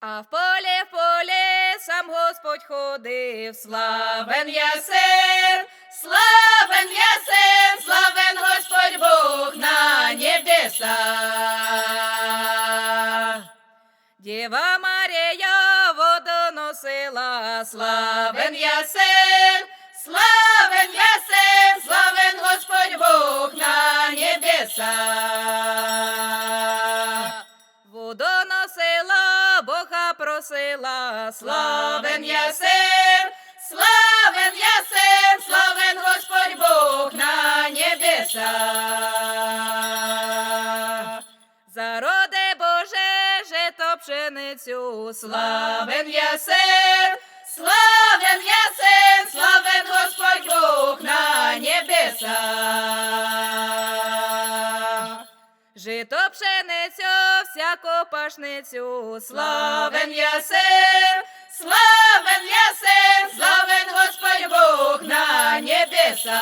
А в полі сам Господь ходив, славен ясен, славен ясен, славен Господь Бог на небесах. Дєва Марія воду носила, славен ясен, славен ясен, славен Господь Бог на небесах. Воду носила, Бога просила, славен ясен, славен ясен, славен Господь Бог на небесах. Зароди Боже, жито пшеницю, славен ясен, славен ясен, славен Господь Бог на небесах. Жито пшеницю, всяку пашницю, славен ясен, славен ясен, славен Господь Бог на небесах.